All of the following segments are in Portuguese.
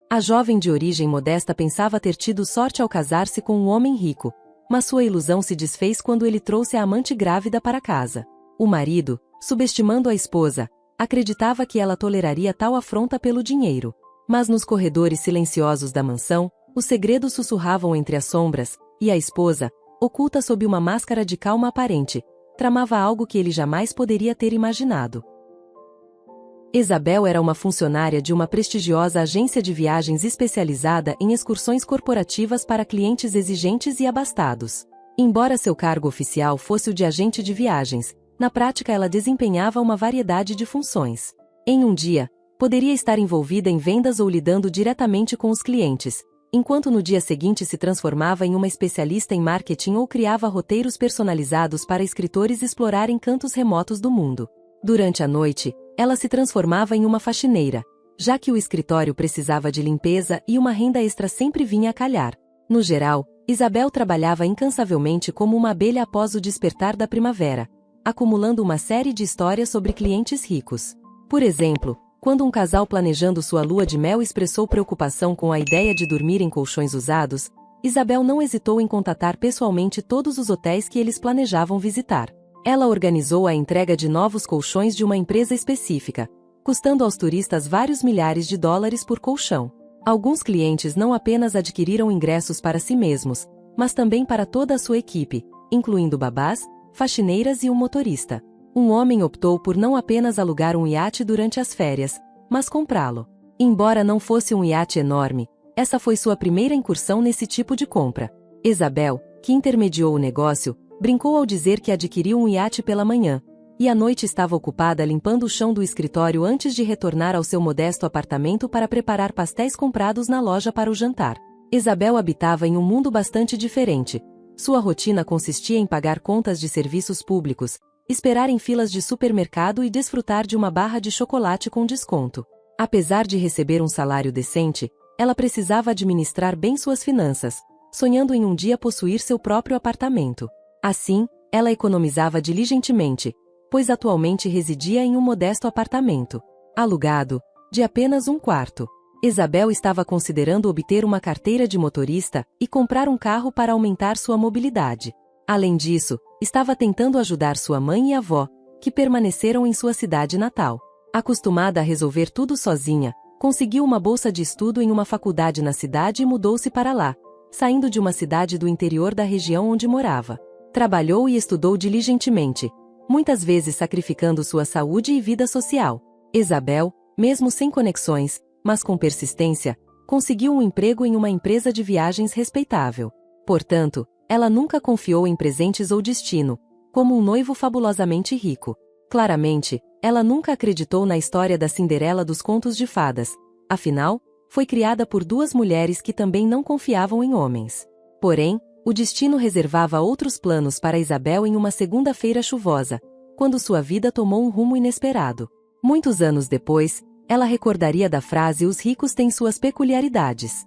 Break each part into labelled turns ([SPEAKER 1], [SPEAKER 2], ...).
[SPEAKER 1] A jovem de origem modesta pensava ter tido sorte ao casar-se com um homem rico, mas sua ilusão se desfez quando ele trouxe a amante grávida para casa. O marido, subestimando a esposa, acreditava que ela toleraria tal afronta pelo dinheiro. Mas nos corredores silenciosos da mansão, os segredos sussurravam entre as sombras, e a esposa, oculta sob uma máscara de calma aparente, tramava algo que ele jamais poderia ter imaginado. Isabel era uma funcionária de uma prestigiosa agência de viagens especializada em excursões corporativas para clientes exigentes e abastados. Embora seu cargo oficial fosse o de agente de viagens, na prática ela desempenhava uma variedade de funções. Em um dia, poderia estar envolvida em vendas ou lidando diretamente com os clientes, enquanto no dia seguinte se transformava em uma especialista em marketing ou criava roteiros personalizados para escritores explorarem cantos remotos do mundo. Durante a noite, ela se transformava em uma faxineira, já que o escritório precisava de limpeza e uma renda extra sempre vinha a calhar. No geral, Isabel trabalhava incansavelmente como uma abelha após o despertar da primavera, acumulando uma série de histórias sobre clientes ricos. Por exemplo, quando um casal planejando sua lua de mel expressou preocupação com a ideia de dormir em colchões usados, Isabel não hesitou em contatar pessoalmente todos os hotéis que eles planejavam visitar. Ela organizou a entrega de novos colchões de uma empresa específica, custando aos turistas vários milhares de dólares por colchão. Alguns clientes não apenas adquiriram ingressos para si mesmos, mas também para toda a sua equipe, incluindo babás, faxineiras e um motorista. Um homem optou por não apenas alugar um iate durante as férias, mas comprá-lo. Embora não fosse um iate enorme, essa foi sua primeira incursão nesse tipo de compra. Isabel, que intermediou o negócio, brincou ao dizer que adquiriu um iate pela manhã, e à noite estava ocupada limpando o chão do escritório antes de retornar ao seu modesto apartamento para preparar pastéis comprados na loja para o jantar. Isabel habitava em um mundo bastante diferente. Sua rotina consistia em pagar contas de serviços públicos, esperar em filas de supermercado e desfrutar de uma barra de chocolate com desconto. Apesar de receber um salário decente, ela precisava administrar bem suas finanças, sonhando em um dia possuir seu próprio apartamento. Assim, ela economizava diligentemente, pois atualmente residia em um modesto apartamento, alugado, de apenas um quarto. Isabel estava considerando obter uma carteira de motorista e comprar um carro para aumentar sua mobilidade. Além disso, estava tentando ajudar sua mãe e avó, que permaneceram em sua cidade natal. Acostumada a resolver tudo sozinha, conseguiu uma bolsa de estudo em uma faculdade na cidade e mudou-se para lá, saindo de uma cidade do interior da região onde morava. Trabalhou e estudou diligentemente, muitas vezes sacrificando sua saúde e vida social. Isabel, mesmo sem conexões, mas com persistência, conseguiu um emprego em uma empresa de viagens respeitável. Portanto, ela nunca confiou em presentes ou destino, como um noivo fabulosamente rico. Claramente, ela nunca acreditou na história da Cinderela dos contos de fadas. Afinal, foi criada por duas mulheres que também não confiavam em homens. Porém, o destino reservava outros planos para Isabel em uma segunda-feira chuvosa, quando sua vida tomou um rumo inesperado. Muitos anos depois, ela recordaria da frase "Os ricos têm suas peculiaridades".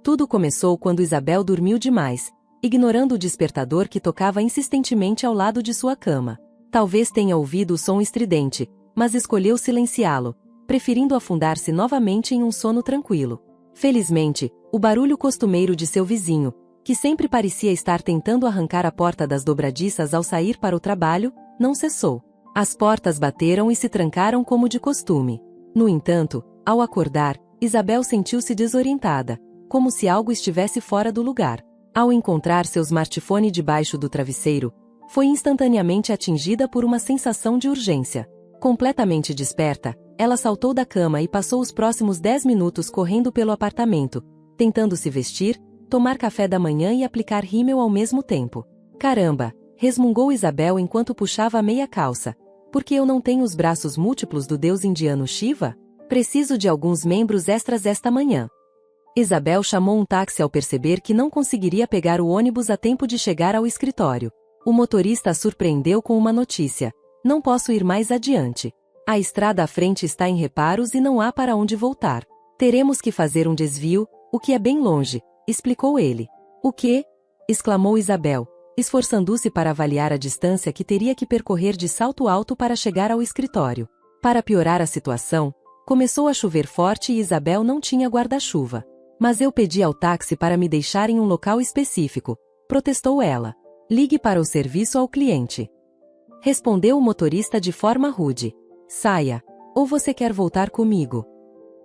[SPEAKER 1] Tudo começou quando Isabel dormiu demais, ignorando o despertador que tocava insistentemente ao lado de sua cama. Talvez tenha ouvido o som estridente, mas escolheu silenciá-lo, preferindo afundar-se novamente em um sono tranquilo. Felizmente, o barulho costumeiro de seu vizinho, que sempre parecia estar tentando arrancar a porta das dobradiças ao sair para o trabalho, não cessou. As portas bateram e se trancaram como de costume. No entanto, ao acordar, Isabel sentiu-se desorientada, como se algo estivesse fora do lugar. Ao encontrar seu smartphone debaixo do travesseiro, foi instantaneamente atingida por uma sensação de urgência. Completamente desperta, ela saltou da cama e passou os próximos 10 minutos correndo pelo apartamento, tentando se vestir, tomar café da manhã e aplicar rímel ao mesmo tempo. Caramba, resmungou Isabel enquanto puxava a meia calça. Porque eu não tenho os braços múltiplos do deus indiano Shiva? Preciso de alguns membros extras esta manhã. Isabel chamou um táxi ao perceber que não conseguiria pegar o ônibus a tempo de chegar ao escritório. O motorista a surpreendeu com uma notícia: "Não posso ir mais adiante. A estrada à frente está em reparos e não há para onde voltar. Teremos que fazer um desvio, o que é bem longe", explicou ele. "O quê?", exclamou Isabel, esforçando-se para avaliar a distância que teria que percorrer de salto alto para chegar ao escritório. Para piorar a situação, Começou a chover forte e Isabel não tinha guarda-chuva. Mas eu pedi ao táxi para me deixar em um local específico, protestou ela. Ligue para o serviço ao cliente. Respondeu o motorista de forma rude. Saia. Ou você quer voltar comigo?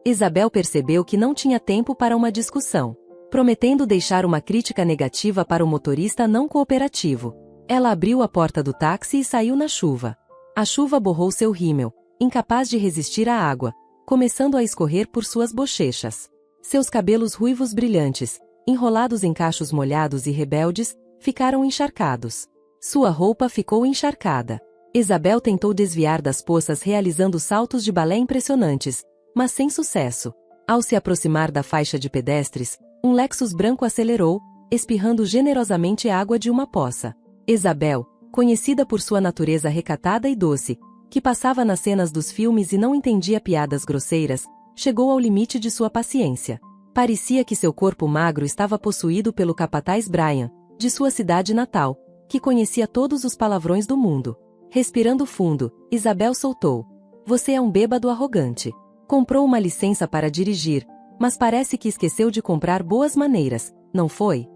[SPEAKER 1] Isabel percebeu que não tinha tempo para uma discussão. Prometendo deixar uma crítica negativa para o motorista não cooperativo. Ela abriu a porta do táxi e saiu na chuva. A chuva borrou seu rímel, incapaz de resistir à água, começando a escorrer por suas bochechas. Seus cabelos ruivos brilhantes, enrolados em cachos molhados e rebeldes, ficaram encharcados. Sua roupa ficou encharcada. Isabel tentou desviar das poças realizando saltos de balé impressionantes, mas sem sucesso. Ao se aproximar da faixa de pedestres, um Lexus branco acelerou, espirrando generosamente água de uma poça. Isabel, conhecida por sua natureza recatada e doce, que passava nas cenas dos filmes e não entendia piadas grosseiras, chegou ao limite de sua paciência. Parecia que seu corpo magro estava possuído pelo capataz Brian, de sua cidade natal, que conhecia todos os palavrões do mundo. Respirando fundo, Isabel soltou. Você é um bêbado arrogante. Comprou uma licença para dirigir, mas parece que esqueceu de comprar boas maneiras, não foi?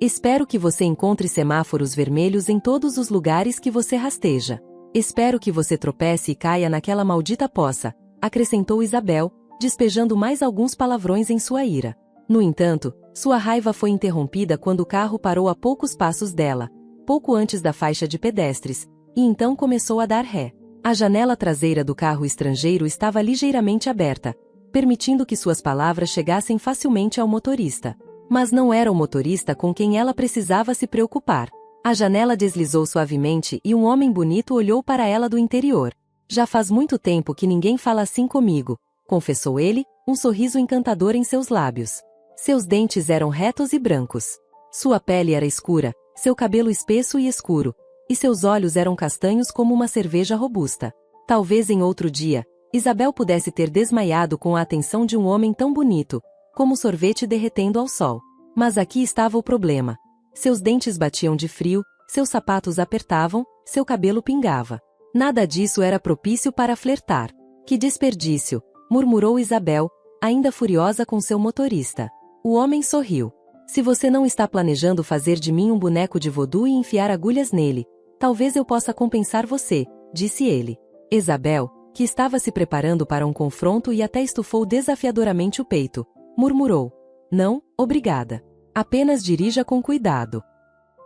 [SPEAKER 1] Espero que você encontre semáforos vermelhos em todos os lugares que você rasteja. Espero que você tropece e caia naquela maldita poça, acrescentou Isabel, despejando mais alguns palavrões em sua ira. No entanto, sua raiva foi interrompida quando o carro parou a poucos passos dela, pouco antes da faixa de pedestres, e então começou a dar ré. A janela traseira do carro estrangeiro estava ligeiramente aberta, permitindo que suas palavras chegassem facilmente ao motorista. Mas não era o motorista com quem ela precisava se preocupar. A janela deslizou suavemente e um homem bonito olhou para ela do interior. Já faz muito tempo que ninguém fala assim comigo, confessou ele, um sorriso encantador em seus lábios. Seus dentes eram retos e brancos. Sua pele era escura, seu cabelo espesso e escuro, e seus olhos eram castanhos como uma cerveja robusta. Talvez em outro dia, Isabel pudesse ter desmaiado com a atenção de um homem tão bonito, como sorvete derretendo ao sol. Mas aqui estava o problema. Seus dentes batiam de frio, seus sapatos apertavam, seu cabelo pingava. Nada disso era propício para flertar. Que desperdício, murmurou Isabel, ainda furiosa com seu motorista. O homem sorriu. Se você não está planejando fazer de mim um boneco de voodoo e enfiar agulhas nele, talvez eu possa compensar você, disse ele. Isabel, que estava se preparando para um confronto e até estufou desafiadoramente o peito, murmurou. Não, obrigada. Apenas dirija com cuidado.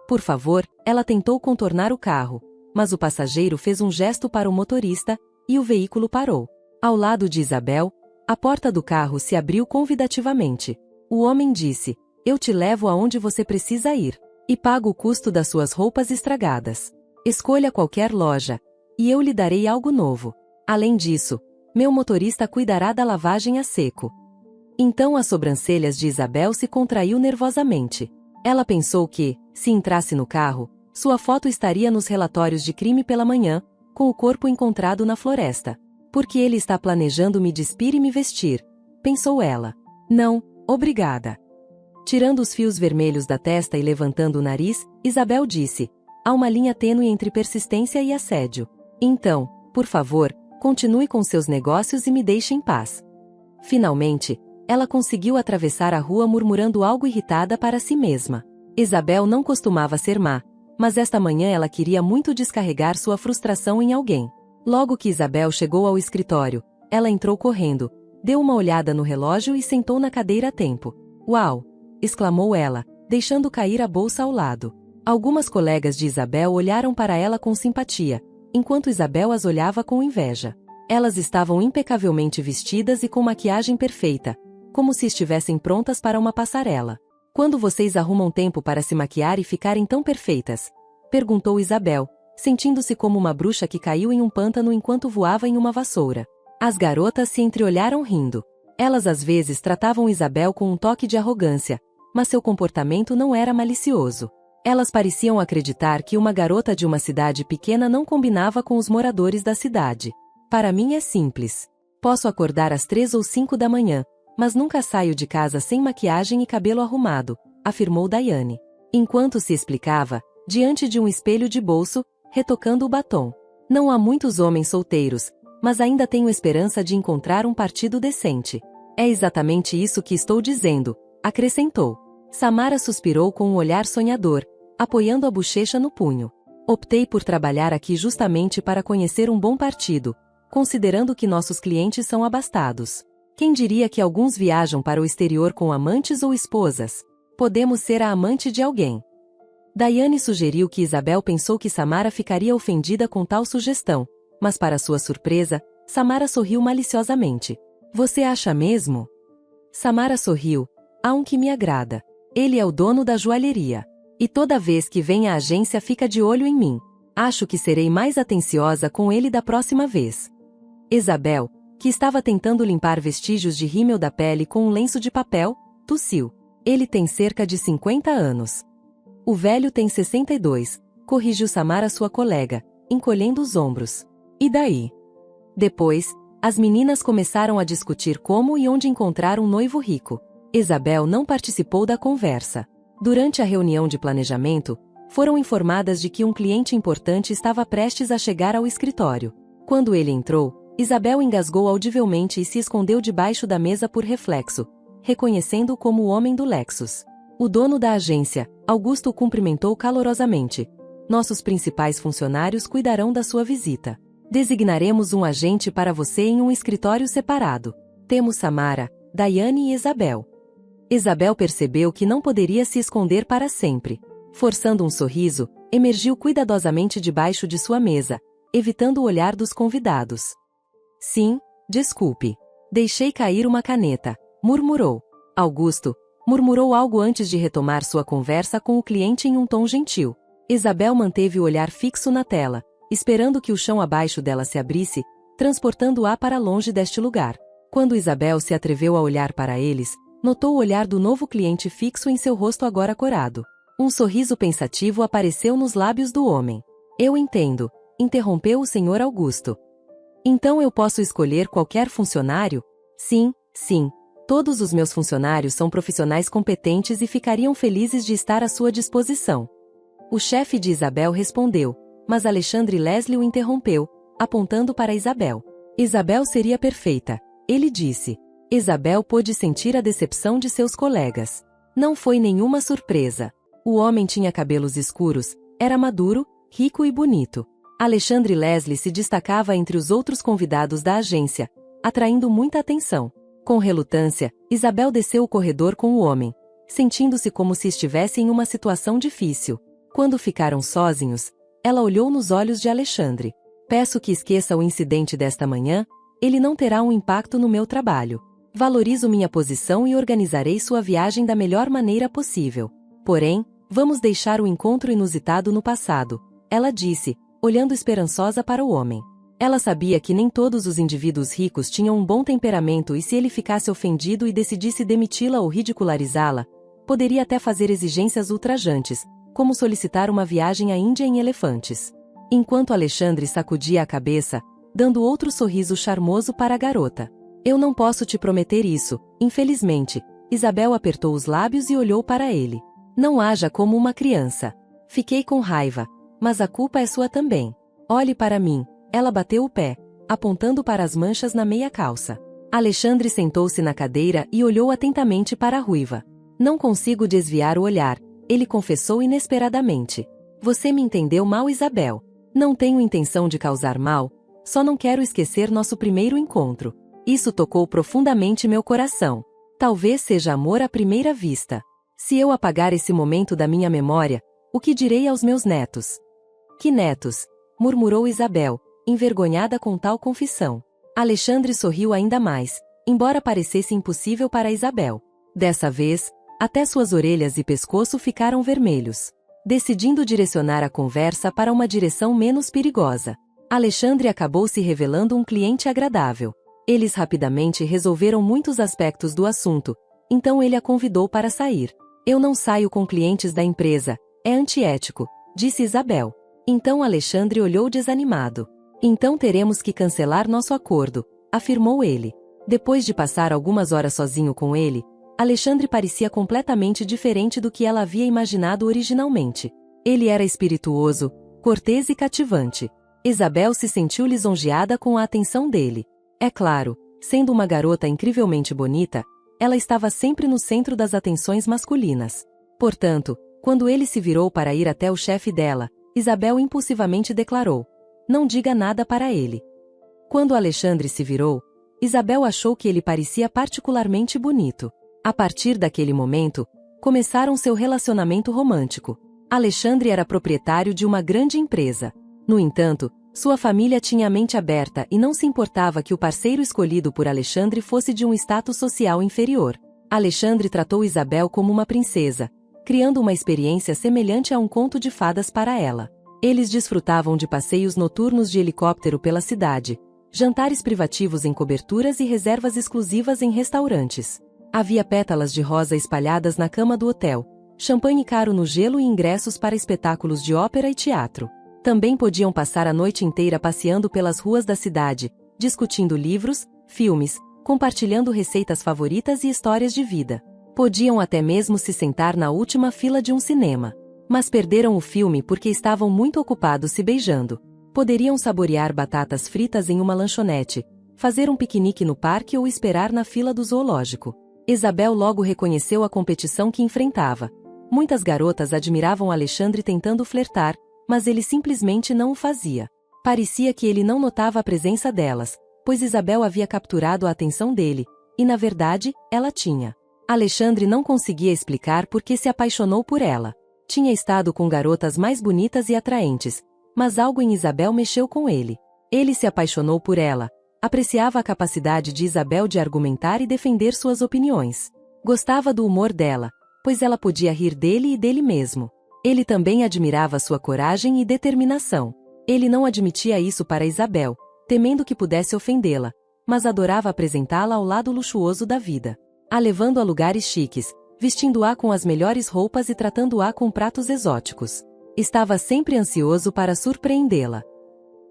[SPEAKER 1] Por favor, ela tentou contornar o carro, mas o passageiro fez um gesto para o motorista, e o veículo parou. Ao lado de Isabel, a porta do carro se abriu convidativamente. O homem disse, eu te levo aonde você precisa ir, e pago o custo das suas roupas estragadas. Escolha qualquer loja, e eu lhe darei algo novo. Além disso, meu motorista cuidará da lavagem a seco. Então as sobrancelhas de Isabel se contraiu nervosamente. Ela pensou que, se entrasse no carro, sua foto estaria nos relatórios de crime pela manhã, com o corpo encontrado na floresta. Porque ele está planejando me despir e me vestir, pensou ela. Não, obrigada. Tirando os fios vermelhos da testa e levantando o nariz, Isabel disse, há uma linha tênue entre persistência e assédio. Então, por favor, continue com seus negócios e me deixe em paz. Finalmente, ela conseguiu atravessar a rua murmurando algo irritada para si mesma. Isabel não costumava ser má, mas esta manhã ela queria muito descarregar sua frustração em alguém. Logo que Isabel chegou ao escritório, ela entrou correndo, deu uma olhada no relógio e sentou na cadeira a tempo. Uau! Exclamou ela, deixando cair a bolsa ao lado. Algumas colegas de Isabel olharam para ela com simpatia, enquanto Isabel as olhava com inveja. Elas estavam impecavelmente vestidas e com maquiagem perfeita, como se estivessem prontas para uma passarela. Quando vocês arrumam tempo para se maquiar e ficarem tão perfeitas? Perguntou Isabel, sentindo-se como uma bruxa que caiu em um pântano enquanto voava em uma vassoura. As garotas se entreolharam rindo. Elas às vezes tratavam Isabel com um toque de arrogância, mas seu comportamento não era malicioso. Elas pareciam acreditar que uma garota de uma cidade pequena não combinava com os moradores da cidade. Para mim é simples. Posso acordar às 3 ou 5 da manhã, mas nunca saio de casa sem maquiagem e cabelo arrumado, afirmou Daiane. Enquanto se explicava, diante de um espelho de bolso, retocando o batom. Não há muitos homens solteiros, mas ainda tenho esperança de encontrar um partido decente. É exatamente isso que estou dizendo, acrescentou. Samara suspirou com um olhar sonhador, apoiando a bochecha no punho. Optei por trabalhar aqui justamente para conhecer um bom partido, considerando que nossos clientes são abastados. Quem diria que alguns viajam para o exterior com amantes ou esposas? Podemos ser a amante de alguém. Daiane sugeriu que Isabel pensou que Samara ficaria ofendida com tal sugestão, mas para sua surpresa, Samara sorriu maliciosamente. Você acha mesmo? Samara sorriu. Há um que me agrada. Ele é o dono da joalheria. E toda vez que vem à agência fica de olho em mim. Acho que serei mais atenciosa com ele da próxima vez. Isabel, que estava tentando limpar vestígios de rímel da pele com um lenço de papel, tossiu. Ele tem cerca de 50 anos. O velho tem 62, corrigiu Samara sua colega, encolhendo os ombros. E daí? Depois, as meninas começaram a discutir como e onde encontrar um noivo rico. Isabel não participou da conversa. Durante a reunião de planejamento, foram informadas de que um cliente importante estava prestes a chegar ao escritório. Quando ele entrou, Isabel engasgou audivelmente e se escondeu debaixo da mesa por reflexo, reconhecendo-o como o homem do Lexus. O dono da agência, Augusto, o cumprimentou calorosamente. Nossos principais funcionários cuidarão da sua visita. Designaremos um agente para você em um escritório separado. Temos Samara, Daiane e Isabel. Isabel percebeu que não poderia se esconder para sempre. Forçando um sorriso, emergiu cuidadosamente debaixo de sua mesa, evitando o olhar dos convidados. Sim, desculpe. Deixei cair uma caneta, murmurou. Augusto murmurou algo antes de retomar sua conversa com o cliente em um tom gentil. Isabel manteve o olhar fixo na tela, esperando que o chão abaixo dela se abrisse, transportando-a para longe deste lugar. Quando Isabel se atreveu a olhar para eles, notou o olhar do novo cliente fixo em seu rosto agora corado. Um sorriso pensativo apareceu nos lábios do homem. Eu entendo, interrompeu o Sr. Augusto. Então eu posso escolher qualquer funcionário? Sim, sim. Todos os meus funcionários são profissionais competentes e ficariam felizes de estar à sua disposição. O chefe de Isabel respondeu, mas Alexandre Leslie o interrompeu, apontando para Isabel. Isabel seria perfeita, ele disse. Isabel pôde sentir a decepção de seus colegas. Não foi nenhuma surpresa. O homem tinha cabelos escuros, era maduro, rico e bonito. Alexandre Leslie se destacava entre os outros convidados da agência, atraindo muita atenção. Com relutância, Isabel desceu o corredor com o homem, sentindo-se como se estivesse em uma situação difícil. Quando ficaram sozinhos, ela olhou nos olhos de Alexandre. Peço que esqueça o incidente desta manhã, ele não terá um impacto no meu trabalho. Valorizo minha posição e organizarei sua viagem da melhor maneira possível. Porém, vamos deixar o encontro inusitado no passado, ela disse, olhando esperançosa para o homem. Ela sabia que nem todos os indivíduos ricos tinham um bom temperamento e se ele ficasse ofendido e decidisse demiti-la ou ridicularizá-la, poderia até fazer exigências ultrajantes, como solicitar uma viagem à Índia em elefantes. Enquanto Alexandre sacudia a cabeça, dando outro sorriso charmoso para a garota. Eu não posso te prometer isso, infelizmente. Isabel apertou os lábios e olhou para ele. Não haja como uma criança. Fiquei com raiva, mas a culpa é sua também. Olhe para mim. Ela bateu o pé, apontando para as manchas na meia calça. Alexandre sentou-se na cadeira e olhou atentamente para a ruiva. Não consigo desviar o olhar, ele confessou inesperadamente. Você me entendeu mal, Isabel. Não tenho intenção de causar mal, só não quero esquecer nosso primeiro encontro. Isso tocou profundamente meu coração. Talvez seja amor à primeira vista. Se eu apagar esse momento da minha memória, o que direi aos meus netos? Que netos? Murmurou Isabel, envergonhada com tal confissão. Alexandre sorriu ainda mais, embora parecesse impossível para Isabel. Dessa vez, até suas orelhas e pescoço ficaram vermelhos. Decidindo direcionar a conversa para uma direção menos perigosa, Alexandre acabou se revelando um cliente agradável. Eles rapidamente resolveram muitos aspectos do assunto, então ele a convidou para sair. Eu não saio com clientes da empresa, é antiético, disse Isabel. Então Alexandre olhou desanimado. Então teremos que cancelar nosso acordo, afirmou ele. Depois de passar algumas horas sozinho com ele, Alexandre parecia completamente diferente do que ela havia imaginado originalmente. Ele era espirituoso, cortês e cativante. Isabel se sentiu lisonjeada com a atenção dele. É claro, sendo uma garota incrivelmente bonita, ela estava sempre no centro das atenções masculinas. Portanto, quando ele se virou para ir até o chefe dela, Isabel impulsivamente declarou: "Não diga nada para ele." Quando Alexandre se virou, Isabel achou que ele parecia particularmente bonito. A partir daquele momento, começaram seu relacionamento romântico. Alexandre era proprietário de uma grande empresa. No entanto, sua família tinha a mente aberta e não se importava que o parceiro escolhido por Alexandre fosse de um status social inferior. Alexandre tratou Isabel como uma princesa, criando uma experiência semelhante a um conto de fadas para ela. Eles desfrutavam de passeios noturnos de helicóptero pela cidade, jantares privativos em coberturas e reservas exclusivas em restaurantes. Havia pétalas de rosa espalhadas na cama do hotel, champanhe caro no gelo e ingressos para espetáculos de ópera e teatro. Também podiam passar a noite inteira passeando pelas ruas da cidade, discutindo livros, filmes, compartilhando receitas favoritas e histórias de vida. Podiam até mesmo se sentar na última fila de um cinema. Mas perderam o filme porque estavam muito ocupados se beijando. Poderiam saborear batatas fritas em uma lanchonete, fazer um piquenique no parque ou esperar na fila do zoológico. Isabel logo reconheceu a competição que enfrentava. Muitas garotas admiravam Alexandre tentando flertar, mas ele simplesmente não o fazia. Parecia que ele não notava a presença delas, pois Isabel havia capturado a atenção dele, e na verdade, ela tinha. Alexandre não conseguia explicar por que se apaixonou por ela. Tinha estado com garotas mais bonitas e atraentes, mas algo em Isabel mexeu com ele. Ele se apaixonou por ela, apreciava a capacidade de Isabel de argumentar e defender suas opiniões. Gostava do humor dela, pois ela podia rir dele e dele mesmo. Ele também admirava sua coragem e determinação. Ele não admitia isso para Isabel, temendo que pudesse ofendê-la, mas adorava apresentá-la ao lado luxuoso da vida. A levando a lugares chiques, vestindo-a com as melhores roupas e tratando-a com pratos exóticos. Estava sempre ansioso para surpreendê-la.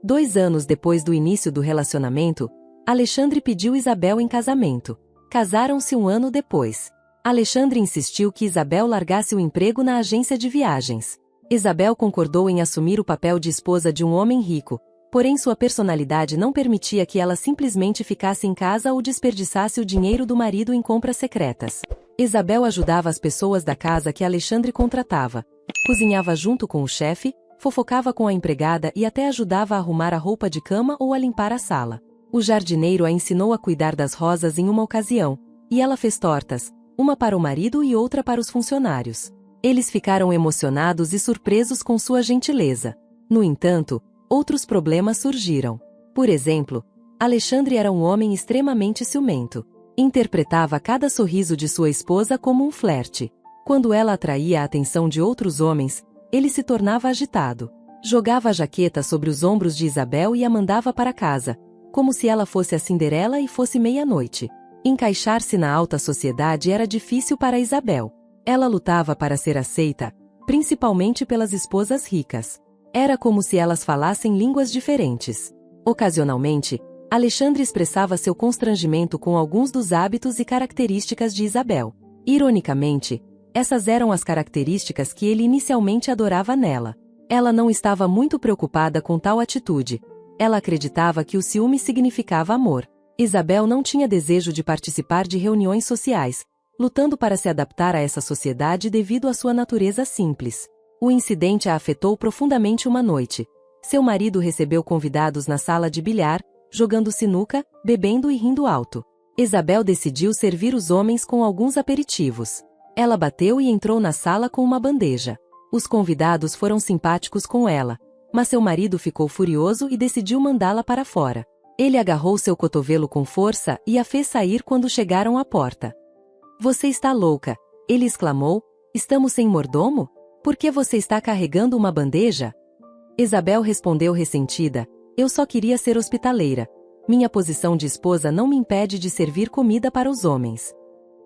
[SPEAKER 1] 2 anos depois do início do relacionamento, Alexandre pediu Isabel em casamento. Casaram-se 1 ano depois. Alexandre insistiu que Isabel largasse o emprego na agência de viagens. Isabel concordou em assumir o papel de esposa de um homem rico, porém sua personalidade não permitia que ela simplesmente ficasse em casa ou desperdiçasse o dinheiro do marido em compras secretas. Isabel ajudava as pessoas da casa que Alexandre contratava, cozinhava junto com o chefe, fofocava com a empregada e até ajudava a arrumar a roupa de cama ou a limpar a sala. O jardineiro a ensinou a cuidar das rosas em uma ocasião, e ela fez tortas, uma para o marido e outra para os funcionários. Eles ficaram emocionados e surpresos com sua gentileza. No entanto, outros problemas surgiram. Por exemplo, Alexandre era um homem extremamente ciumento. Interpretava cada sorriso de sua esposa como um flerte. Quando ela atraía a atenção de outros homens, ele se tornava agitado. Jogava a jaqueta sobre os ombros de Isabel e a mandava para casa, como se ela fosse a Cinderela e fosse meia-noite. Encaixar-se na alta sociedade era difícil para Isabel. Ela lutava para ser aceita, principalmente pelas esposas ricas. Era como se elas falassem línguas diferentes. Ocasionalmente, Alexandre expressava seu constrangimento com alguns dos hábitos e características de Isabel. Ironicamente, essas eram as características que ele inicialmente adorava nela. Ela não estava muito preocupada com tal atitude. Ela acreditava que o ciúme significava amor. Isabel não tinha desejo de participar de reuniões sociais, lutando para se adaptar a essa sociedade devido à sua natureza simples. O incidente a afetou profundamente uma noite. Seu marido recebeu convidados na sala de bilhar, jogando sinuca, bebendo e rindo alto. Isabel decidiu servir os homens com alguns aperitivos. Ela bateu e entrou na sala com uma bandeja. Os convidados foram simpáticos com ela, mas seu marido ficou furioso e decidiu mandá-la para fora. Ele agarrou seu cotovelo com força e a fez sair quando chegaram à porta. "Você está louca", ele exclamou. "Estamos sem mordomo? Por que você está carregando uma bandeja?" Isabel respondeu ressentida: "Eu só queria ser hospitaleira. Minha posição de esposa não me impede de servir comida para os homens."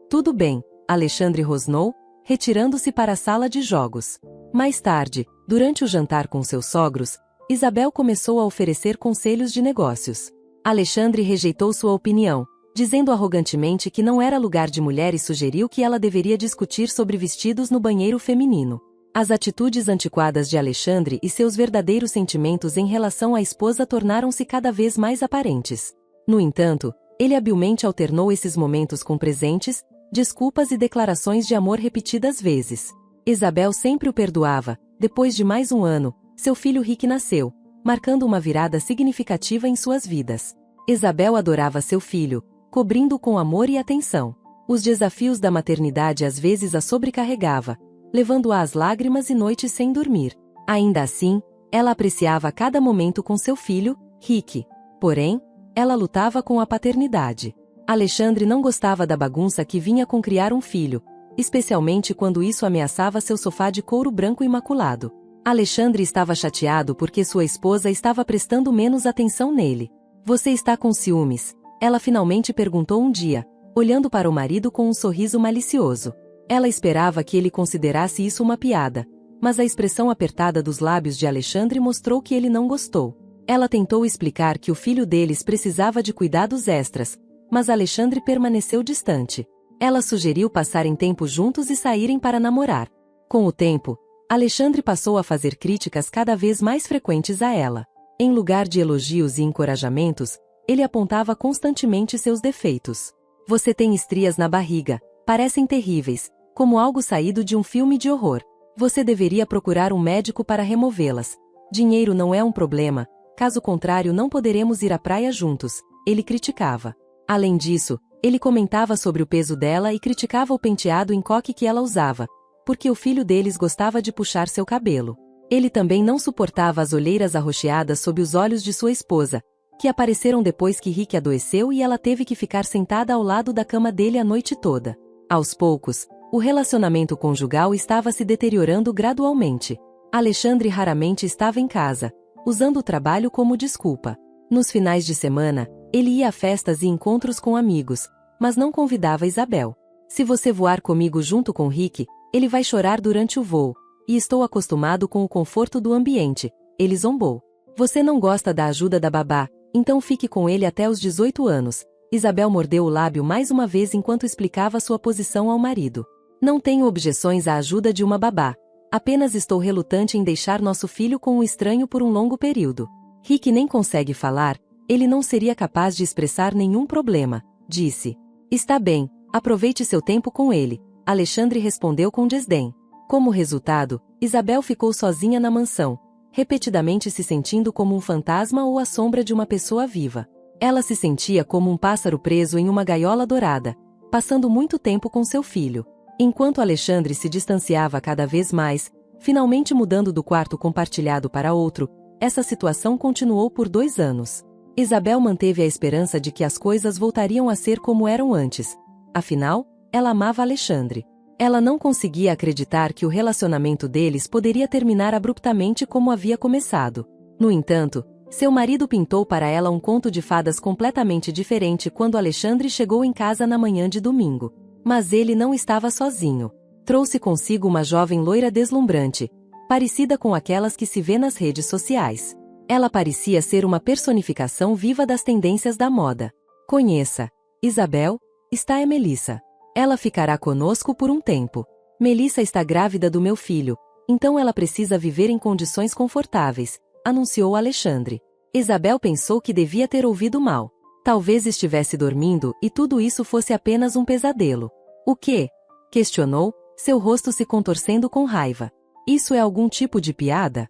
[SPEAKER 1] "Tudo bem", Alexandre rosnou, retirando-se para a sala de jogos. Mais tarde, durante o jantar com seus sogros, Isabel começou a oferecer conselhos de negócios. Alexandre rejeitou sua opinião, dizendo arrogantemente que não era lugar de mulher e sugeriu que ela deveria discutir sobre vestidos no banheiro feminino. As atitudes antiquadas de Alexandre e seus verdadeiros sentimentos em relação à esposa tornaram-se cada vez mais aparentes. No entanto, ele habilmente alternou esses momentos com presentes, desculpas e declarações de amor repetidas vezes. Isabel sempre o perdoava. Depois de mais um ano, seu filho Rick nasceu, marcando uma virada significativa em suas vidas. Isabel adorava seu filho, cobrindo-o com amor e atenção. Os desafios da maternidade às vezes a sobrecarregava, levando-a às lágrimas e noites sem dormir. Ainda assim, ela apreciava cada momento com seu filho, Rick. Porém, ela lutava com a paternidade. Alexandre não gostava da bagunça que vinha com criar um filho, especialmente quando isso ameaçava seu sofá de couro branco imaculado. Alexandre estava chateado porque sua esposa estava prestando menos atenção nele. "Você está com ciúmes?" Ela finalmente perguntou um dia, olhando para o marido com um sorriso malicioso. Ela esperava que ele considerasse isso uma piada, mas a expressão apertada dos lábios de Alexandre mostrou que ele não gostou. Ela tentou explicar que o filho deles precisava de cuidados extras, mas Alexandre permaneceu distante. Ela sugeriu passarem tempo juntos e saírem para namorar. Com o tempo, Alexandre passou a fazer críticas cada vez mais frequentes a ela. Em lugar de elogios e encorajamentos, ele apontava constantemente seus defeitos. "Você tem estrias na barriga, parecem terríveis, como algo saído de um filme de horror. Você deveria procurar um médico para removê-las. Dinheiro não é um problema, caso contrário não poderemos ir à praia juntos", ele criticava. Além disso, ele comentava sobre o peso dela e criticava o penteado em coque que ela usava, porque o filho deles gostava de puxar seu cabelo. Ele também não suportava as olheiras arroxeadas sob os olhos de sua esposa, que apareceram depois que Rick adoeceu e ela teve que ficar sentada ao lado da cama dele a noite toda. Aos poucos, o relacionamento conjugal estava se deteriorando gradualmente. Alexandre raramente estava em casa, usando o trabalho como desculpa. Nos finais de semana, ele ia a festas e encontros com amigos, mas não convidava Isabel. "Se você voar comigo junto com Rick, ele vai chorar durante o voo, e estou acostumado com o conforto do ambiente", ele zombou. "Você não gosta da ajuda da babá, então fique com ele até os 18 anos. Isabel mordeu o lábio mais uma vez enquanto explicava sua posição ao marido. "Não tenho objeções à ajuda de uma babá. Apenas estou relutante em deixar nosso filho com um estranho por um longo período. Rick nem consegue falar, ele não seria capaz de expressar nenhum problema", disse. "Está bem, aproveite seu tempo com ele", Alexandre respondeu com desdém. Como resultado, Isabel ficou sozinha na mansão, repetidamente se sentindo como um fantasma ou a sombra de uma pessoa viva. Ela se sentia como um pássaro preso em uma gaiola dourada, passando muito tempo com seu filho. Enquanto Alexandre se distanciava cada vez mais, finalmente mudando do quarto compartilhado para outro, essa situação continuou por 2 anos. Isabel manteve a esperança de que as coisas voltariam a ser como eram antes. Afinal, ela amava Alexandre. Ela não conseguia acreditar que o relacionamento deles poderia terminar abruptamente como havia começado. No entanto, seu marido pintou para ela um conto de fadas completamente diferente quando Alexandre chegou em casa na manhã de domingo. Mas ele não estava sozinho. Trouxe consigo uma jovem loira deslumbrante, parecida com aquelas que se vê nas redes sociais. Ela parecia ser uma personificação viva das tendências da moda. "Conheça. Isabel, está é Melissa. Ela ficará conosco por um tempo. Melissa está grávida do meu filho, então ela precisa viver em condições confortáveis", anunciou Alexandre. Isabel pensou que devia ter ouvido mal. Talvez estivesse dormindo e tudo isso fosse apenas um pesadelo. "O quê?", questionou, seu rosto se contorcendo com raiva. "Isso é algum tipo de piada?"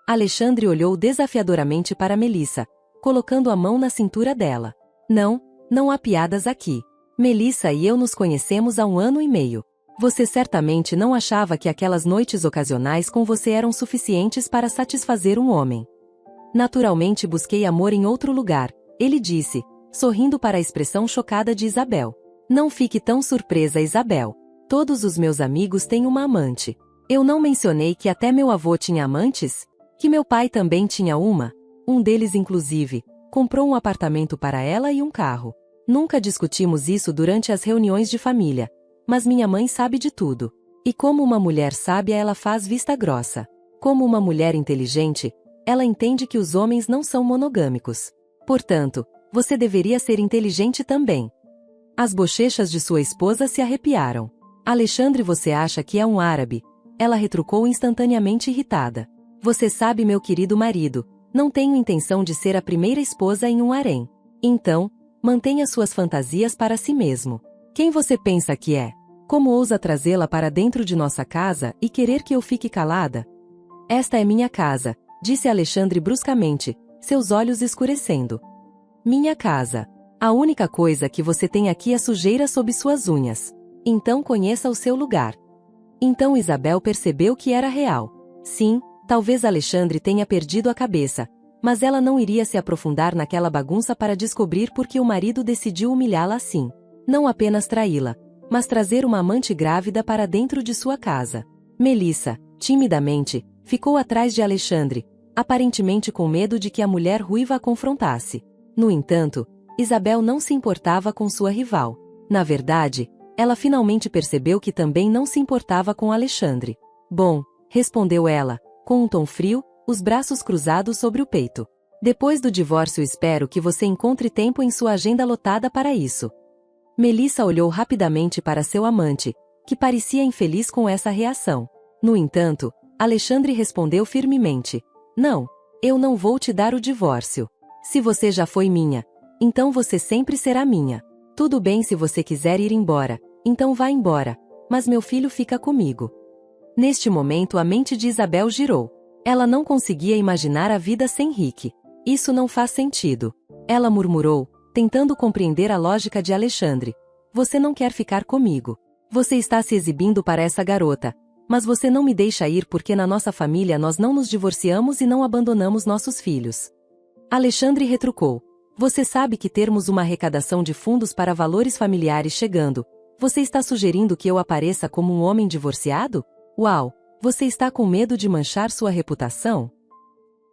[SPEAKER 1] Alexandre olhou desafiadoramente para Melissa, colocando a mão na cintura dela. "Não, não há piadas aqui. Melissa e eu nos conhecemos há 1 ano e meio. Você certamente não achava que aquelas noites ocasionais com você eram suficientes para satisfazer um homem. Naturalmente busquei amor em outro lugar", ele disse, sorrindo para a expressão chocada de Isabel. "Não fique tão surpresa, Isabel. Todos os meus amigos têm uma amante. Eu não mencionei que até meu avô tinha amantes? Que meu pai também tinha uma? Um deles, inclusive, comprou um apartamento para ela e um carro. Nunca discutimos isso durante as reuniões de família, mas minha mãe sabe de tudo. E como uma mulher sábia, ela faz vista grossa. Como uma mulher inteligente, ela entende que os homens não são monogâmicos. Portanto, você deveria ser inteligente também." As bochechas de sua esposa se arrepiaram. "Alexandre, você acha que é um árabe? ela retrucou instantaneamente irritada. Você sabe, meu querido marido, não tenho intenção de ser a primeira esposa em um harém. Então, mantenha suas fantasias para si mesmo. Quem você pensa que é? Como ousa trazê-la para dentro de nossa casa e querer que eu fique calada? Esta é minha casa, disse Alexandre bruscamente, seus olhos escurecendo. Minha casa. A única coisa que você tem aqui é sujeira sob suas unhas. Então conheça o seu lugar. Então Isabel percebeu que era real. Sim, talvez Alexandre tenha perdido a cabeça, mas ela não iria se aprofundar naquela bagunça para descobrir por que o marido decidiu humilhá-la assim. Não apenas traí-la, mas trazer uma amante grávida para dentro de sua casa. Melissa, timidamente, ficou atrás de Alexandre, aparentemente com medo de que a mulher ruiva a confrontasse. No entanto, Isabel não se importava com sua rival. Na verdade, ela finalmente percebeu que também não se importava com Alexandre. Bom, respondeu ela, com um tom frio, os braços cruzados sobre o peito. Depois do divórcio espero que você encontre tempo em sua agenda lotada para isso. Melissa olhou rapidamente para seu amante, que parecia infeliz com essa reação. No entanto, Alexandre respondeu firmemente. Não, eu não vou te dar o divórcio. Se você já foi minha, então você sempre será minha. Tudo bem se você quiser ir embora, então vá embora, mas meu filho fica comigo. Neste momento a mente de Isabel girou. Ela não conseguia imaginar a vida sem Rick. Isso não faz sentido. Ela murmurou, tentando compreender a lógica de Alexandre. Você não quer ficar comigo. Você está se exibindo para essa garota, mas você não me deixa ir porque na nossa família nós não nos divorciamos e não abandonamos nossos filhos. Alexandre retrucou. Você sabe que termos uma arrecadação de fundos para valores familiares chegando. Você está sugerindo que eu apareça como um homem divorciado? Uau! Você está com medo de manchar sua reputação?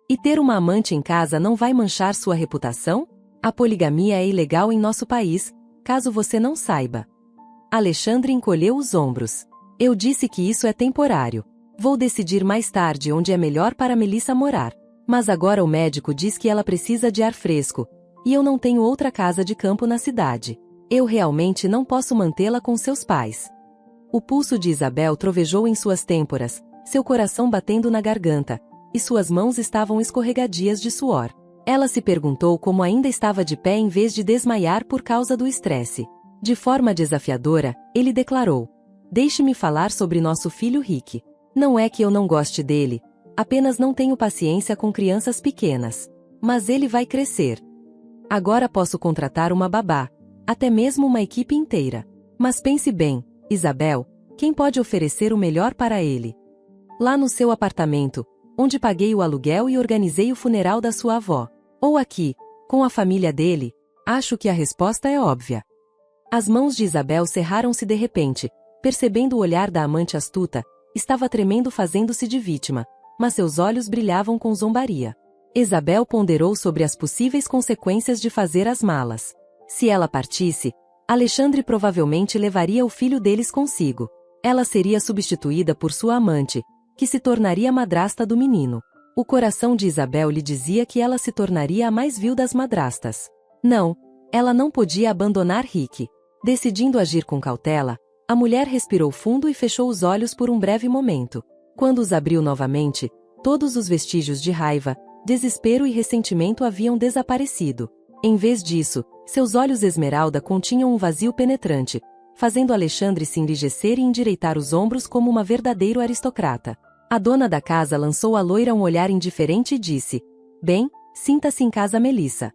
[SPEAKER 1] E ter uma amante em casa não vai manchar sua reputação? A poligamia é ilegal em nosso país, caso você não saiba. Alexandre encolheu os ombros. Eu disse que isso é temporário. Vou decidir mais tarde onde é melhor para Melissa morar. Mas agora o médico diz que ela precisa de ar fresco, e eu não tenho outra casa de campo na cidade. Eu realmente não posso mantê-la com seus pais. O pulso de Isabel trovejou em suas têmporas, seu coração batendo na garganta, e suas mãos estavam escorregadias de suor. Ela se perguntou como ainda estava de pé em vez de desmaiar por causa do estresse. De forma desafiadora, ele declarou: Deixe-me falar sobre nosso filho Rick. Não é que eu não goste dele, apenas não tenho paciência com crianças pequenas. Mas ele vai crescer. Agora posso contratar uma babá, até mesmo uma equipe inteira. Mas pense bem, Isabel, quem pode oferecer o melhor para ele? Lá no seu apartamento, onde paguei o aluguel e organizei o funeral da sua avó. Ou aqui, com a família dele? Acho que a resposta é óbvia. As mãos de Isabel cerraram-se de repente, percebendo o olhar da amante astuta, estava tremendo fazendo-se de vítima, mas seus olhos brilhavam com zombaria. Isabel ponderou sobre as possíveis consequências de fazer as malas. Se ela partisse, Alexandre provavelmente levaria o filho deles consigo. Ela seria substituída por sua amante, que se tornaria madrasta do menino. O coração de Isabel lhe dizia que ela se tornaria a mais vil das madrastas. Não, ela não podia abandonar Rick. Decidindo agir com cautela, a mulher respirou fundo e fechou os olhos por um breve momento. Quando os abriu novamente, todos os vestígios de raiva, desespero e ressentimento haviam desaparecido. Em vez disso, seus olhos esmeralda continham um vazio penetrante, fazendo Alexandre se enrijecer e endireitar os ombros como uma verdadeiro aristocrata. A dona da casa lançou à loira um olhar indiferente e disse: Bem, sinta-se em casa, Melissa.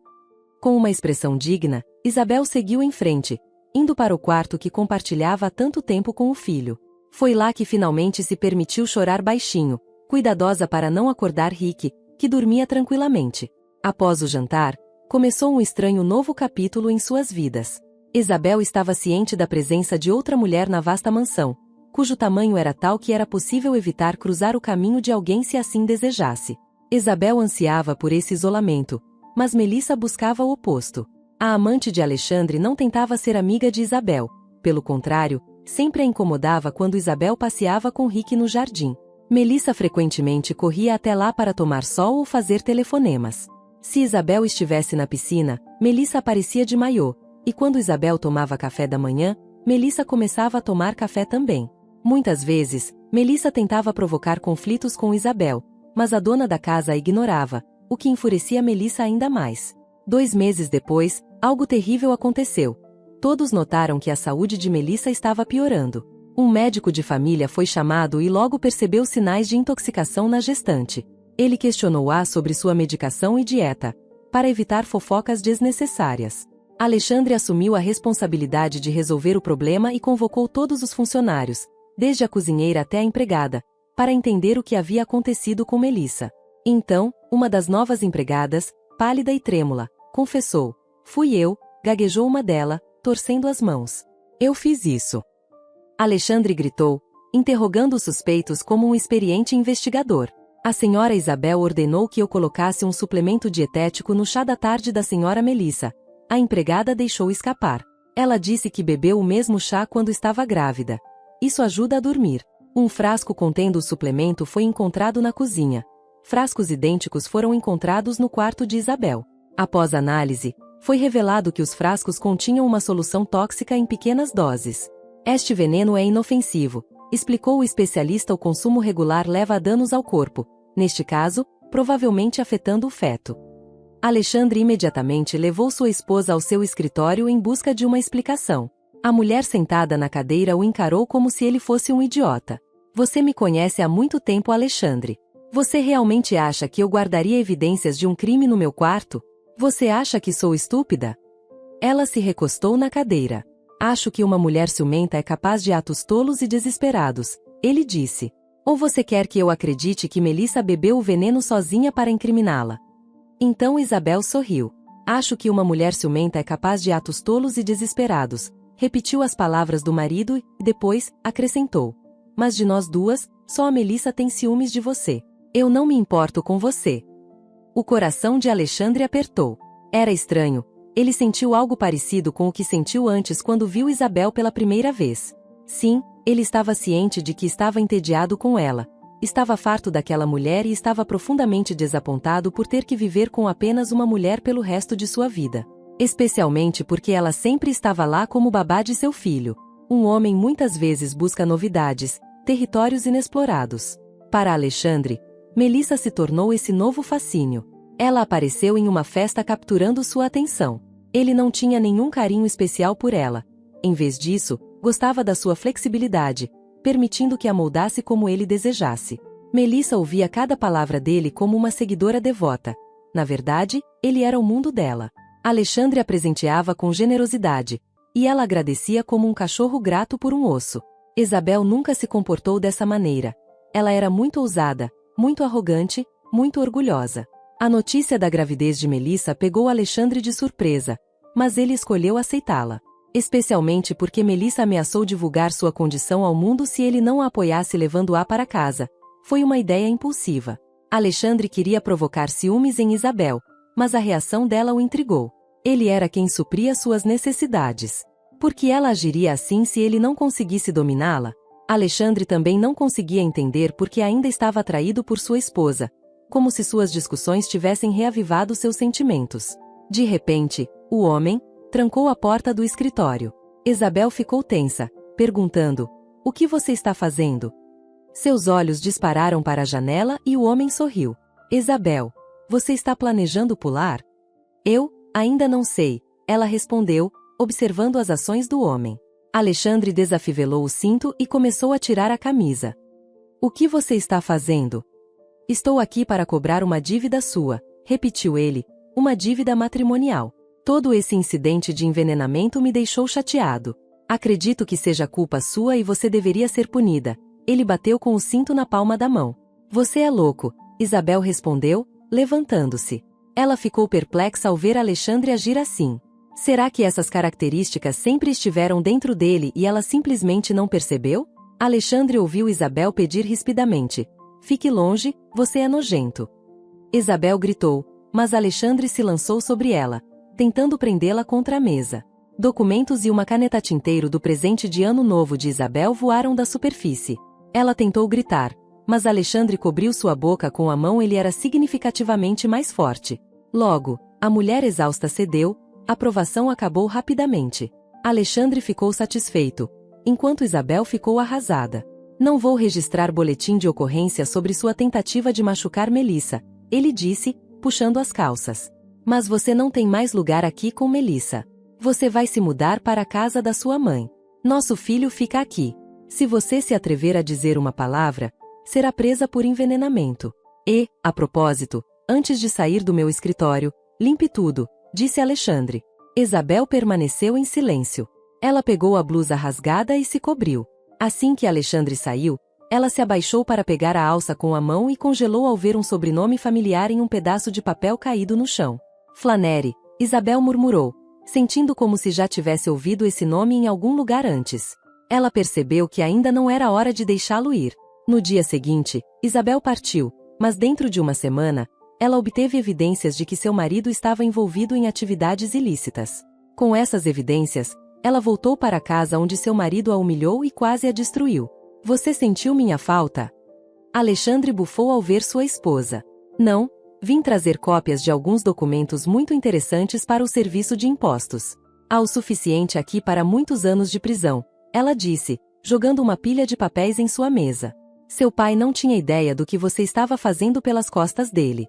[SPEAKER 1] Com uma expressão digna, Isabel seguiu em frente, indo para o quarto que compartilhava há tanto tempo com o filho. Foi lá que finalmente se permitiu chorar baixinho, cuidadosa para não acordar Rick, que dormia tranquilamente. Após o jantar, começou um estranho novo capítulo em suas vidas. Isabel estava ciente da presença de outra mulher na vasta mansão, cujo tamanho era tal que era possível evitar cruzar o caminho de alguém se assim desejasse. Isabel ansiava por esse isolamento, mas Melissa buscava o oposto. A amante de Alexandre não tentava ser amiga de Isabel, pelo contrário, sempre a incomodava quando Isabel passeava com Rick no jardim. Melissa frequentemente corria até lá para tomar sol ou fazer telefonemas. Se Isabel estivesse na piscina, Melissa aparecia de maiô, e quando Isabel tomava café da manhã, Melissa começava a tomar café também. Muitas vezes, Melissa tentava provocar conflitos com Isabel, mas a dona da casa a ignorava, o que enfurecia Melissa ainda mais. 2 meses depois, algo terrível aconteceu. Todos notaram que a saúde de Melissa estava piorando. Um médico de família foi chamado e logo percebeu sinais de intoxicação na gestante. Ele questionou-a sobre sua medicação e dieta, para evitar fofocas desnecessárias. Alexandre assumiu a responsabilidade de resolver o problema e convocou todos os funcionários, desde a cozinheira até a empregada, para entender o que havia acontecido com Melissa. Então, uma das novas empregadas, pálida e trêmula, confessou: "Fui eu", gaguejou uma dela, torcendo as mãos. "Eu fiz isso." Alexandre gritou, interrogando os suspeitos como um experiente investigador. "A senhora Isabel ordenou que eu colocasse um suplemento dietético no chá da tarde da senhora Melissa." A empregada deixou escapar. "Ela disse que bebeu o mesmo chá quando estava grávida. Isso ajuda a dormir." Um frasco contendo o suplemento foi encontrado na cozinha. Frascos idênticos foram encontrados no quarto de Isabel. Após análise, foi revelado que os frascos continham uma solução tóxica em pequenas doses. "Este veneno é inofensivo", explicou o especialista. "O consumo regular leva a danos ao corpo, neste caso, provavelmente afetando o feto." Alexandre imediatamente levou sua esposa ao seu escritório em busca de uma explicação. A mulher sentada na cadeira o encarou como se ele fosse um idiota. "Você me conhece há muito tempo, Alexandre. Você realmente acha que eu guardaria evidências de um crime no meu quarto? Você acha que sou estúpida?" Ela se recostou na cadeira. "Acho que uma mulher ciumenta é capaz de atos tolos e desesperados", ele disse. "Ou você quer que eu acredite que Melissa bebeu o veneno sozinha para incriminá-la?" Então Isabel sorriu. "Acho que uma mulher ciumenta é capaz de atos tolos e desesperados", repetiu as palavras do marido e, depois, acrescentou: "Mas de nós duas, só a Melissa tem ciúmes de você. Eu não me importo com você." O coração de Alexandre apertou. Era estranho. Ele sentiu algo parecido com o que sentiu antes quando viu Isabel pela primeira vez. Sim, ele estava ciente de que estava entediado com ela. Estava farto daquela mulher e estava profundamente desapontado por ter que viver com apenas uma mulher pelo resto de sua vida. Especialmente porque ela sempre estava lá como babá de seu filho. Um homem muitas vezes busca novidades, territórios inexplorados. Para Alexandre, Melissa se tornou esse novo fascínio. Ela apareceu em uma festa capturando sua atenção. Ele não tinha nenhum carinho especial por ela. Em vez disso, gostava da sua flexibilidade, permitindo que a moldasse como ele desejasse. Melissa ouvia cada palavra dele como uma seguidora devota. Na verdade, ele era o mundo dela. Alexandre a presenteava com generosidade, e ela agradecia como um cachorro grato por um osso. Isabel nunca se comportou dessa maneira. Ela era muito ousada, muito arrogante, muito orgulhosa. A notícia da gravidez de Melissa pegou Alexandre de surpresa, mas ele escolheu aceitá-la. Especialmente porque Melissa ameaçou divulgar sua condição ao mundo se ele não a apoiasse levando-a para casa. Foi uma ideia impulsiva. Alexandre queria provocar ciúmes em Isabel, mas a reação dela o intrigou. Ele era quem supria suas necessidades. Por que ela agiria assim se ele não conseguisse dominá-la? Alexandre também não conseguia entender por que ainda estava atraído por sua esposa, como se suas discussões tivessem reavivado seus sentimentos. De repente, o homem trancou a porta do escritório. Isabel ficou tensa, perguntando: "O que você está fazendo?" Seus olhos dispararam para a janela e o homem sorriu. "Isabel, você está planejando pular?" "Eu, ainda não sei", ela respondeu, observando as ações do homem. Alexandre desafivelou o cinto e começou a tirar a camisa. "O que você está fazendo?" "Estou aqui para cobrar uma dívida sua", repetiu ele, "uma dívida matrimonial. Todo esse incidente de envenenamento me deixou chateado. Acredito que seja culpa sua e você deveria ser punida." Ele bateu com o cinto na palma da mão. "Você é louco", Isabel respondeu, levantando-se. Ela ficou perplexa ao ver Alexandre agir assim. Será que essas características sempre estiveram dentro dele e ela simplesmente não percebeu? Alexandre ouviu Isabel pedir rispidamente: "Fique longe, você é nojento." Isabel gritou, mas Alexandre se lançou sobre ela, tentando prendê-la contra a mesa. Documentos e uma caneta tinteiro do presente de Ano Novo de Isabel voaram da superfície. Ela tentou gritar, mas Alexandre cobriu sua boca com a mão. Ele era significativamente mais forte. Logo, a mulher exausta cedeu. A provação acabou rapidamente. Alexandre ficou satisfeito, enquanto Isabel ficou arrasada. Não vou registrar boletim de ocorrência sobre sua tentativa de machucar Melissa, ele disse, puxando as calças. Mas você não tem mais lugar aqui com Melissa. Você vai se mudar para a casa da sua mãe. Nosso filho fica aqui. Se você se atrever a dizer uma palavra, será presa por envenenamento. E, a propósito, antes de sair do meu escritório, limpe tudo, disse Alexandre. Isabel permaneceu em silêncio. Ela pegou a blusa rasgada e se cobriu. Assim que Alexandre saiu, ela se abaixou para pegar a alça com a mão e congelou ao ver um sobrenome familiar em um pedaço de papel caído no chão. Flannery, Isabel murmurou, sentindo como se já tivesse ouvido esse nome em algum lugar antes. Ela percebeu que ainda não era hora de deixá-lo ir. No dia seguinte, Isabel partiu, mas dentro de uma semana, ela obteve evidências de que seu marido estava envolvido em atividades ilícitas. Com essas evidências, ela voltou para a casa onde seu marido a humilhou e quase a destruiu. Você sentiu minha falta? Alexandre bufou ao ver sua esposa. Não, vim trazer cópias de alguns documentos muito interessantes para o serviço de impostos. Há o suficiente aqui para muitos anos de prisão, ela disse, jogando uma pilha de papéis em sua mesa. Seu pai não tinha ideia do que você estava fazendo pelas costas dele.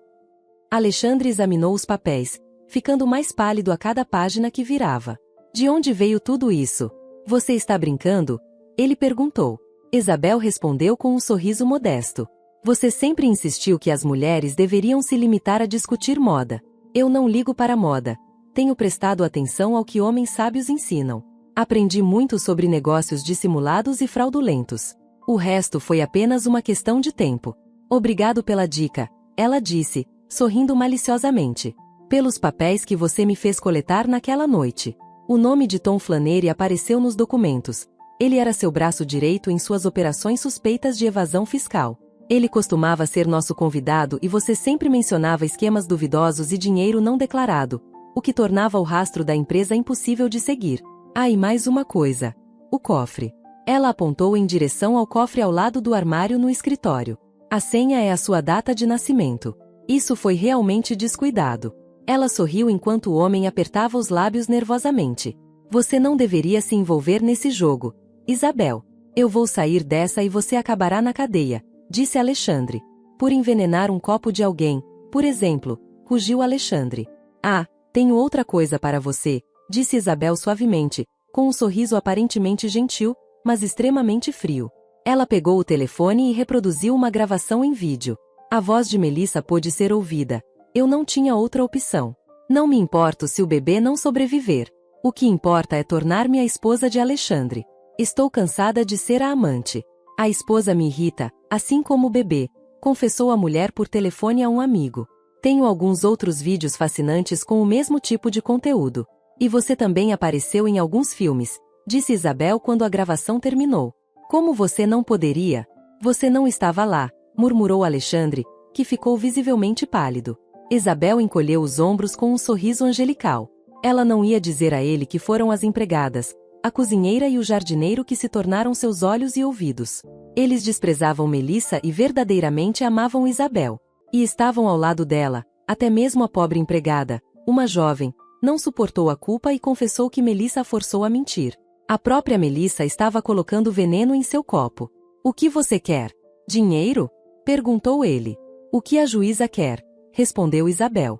[SPEAKER 1] Alexandre examinou os papéis, ficando mais pálido a cada página que virava. De onde veio tudo isso? Você está brincando? Ele perguntou. Isabel respondeu com um sorriso modesto. Você sempre insistiu que as mulheres deveriam se limitar a discutir moda. Eu não ligo para moda. Tenho prestado atenção ao que homens sábios ensinam. Aprendi muito sobre negócios dissimulados e fraudulentos. O resto foi apenas uma questão de tempo. Obrigado pela dica, ela disse, sorrindo maliciosamente. Pelos papéis que você me fez coletar naquela noite. O nome de Tom Flannery apareceu nos documentos. Ele era seu braço direito em suas operações suspeitas de evasão fiscal. Ele costumava ser nosso convidado e você sempre mencionava esquemas duvidosos e dinheiro não declarado, o que tornava o rastro da empresa impossível de seguir. Ah, e mais uma coisa. O cofre. Ela apontou em direção ao cofre ao lado do armário no escritório. A senha é a sua data de nascimento. Isso foi realmente descuidado. Ela sorriu enquanto o homem apertava os lábios nervosamente. Você não deveria se envolver nesse jogo, Isabel. Eu vou sair dessa e você acabará na cadeia, disse Alexandre. Por envenenar um copo de alguém, por exemplo, rugiu Alexandre. Ah, tenho outra coisa para você, disse Isabel suavemente, com um sorriso aparentemente gentil, mas extremamente frio. Ela pegou o telefone e reproduziu uma gravação em vídeo. A voz de Melissa pôde ser ouvida. Eu não tinha outra opção. Não me importo se o bebê não sobreviver. O que importa é tornar-me a esposa de Alexandre. Estou cansada de ser a amante. A esposa me irrita, assim como o bebê, confessou a mulher por telefone a um amigo. Tenho alguns outros vídeos fascinantes com o mesmo tipo de conteúdo. E você também apareceu em alguns filmes, disse Isabel quando a gravação terminou. Como você não poderia? Você não estava lá, murmurou Alexandre, que ficou visivelmente pálido. Isabel encolheu os ombros com um sorriso angelical. Ela não ia dizer a ele que foram as empregadas, a cozinheira e o jardineiro que se tornaram seus olhos e ouvidos. Eles desprezavam Melissa e verdadeiramente amavam Isabel. E estavam ao lado dela, até mesmo a pobre empregada, uma jovem, não suportou a culpa e confessou que Melissa a forçou a mentir. A própria Melissa estava colocando veneno em seu copo. O que você quer? Dinheiro? Perguntou ele. O que a juíza quer? Respondeu Isabel.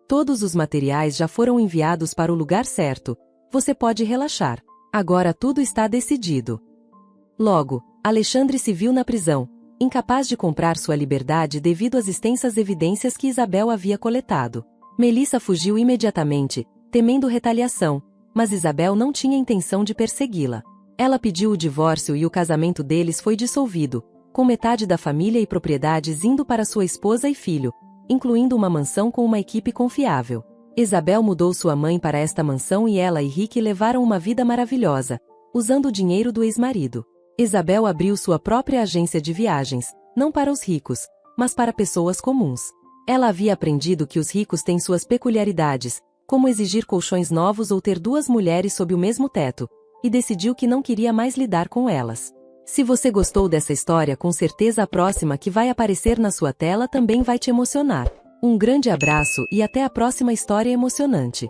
[SPEAKER 1] Todos os materiais já foram enviados para o lugar certo. Você pode relaxar. Agora tudo está decidido. Logo, Alexandre se viu na prisão, incapaz de comprar sua liberdade devido às extensas evidências que Isabel havia coletado. Melissa fugiu imediatamente, temendo retaliação, mas Isabel não tinha intenção de persegui-la. Ela pediu o divórcio e o casamento deles foi dissolvido, com metade da família e propriedades indo para sua esposa e filho, incluindo uma mansão com uma equipe confiável. Isabel mudou sua mãe para esta mansão e ela e Rick levaram uma vida maravilhosa, usando o dinheiro do ex-marido. Isabel abriu sua própria agência de viagens, não para os ricos, mas para pessoas comuns. Ela havia aprendido que os ricos têm suas peculiaridades, como exigir colchões novos ou ter duas mulheres sob o mesmo teto, e decidiu que não queria mais lidar com elas. Se você gostou dessa história, com certeza a próxima que vai aparecer na sua tela também vai te emocionar. Um grande abraço e até a próxima história emocionante.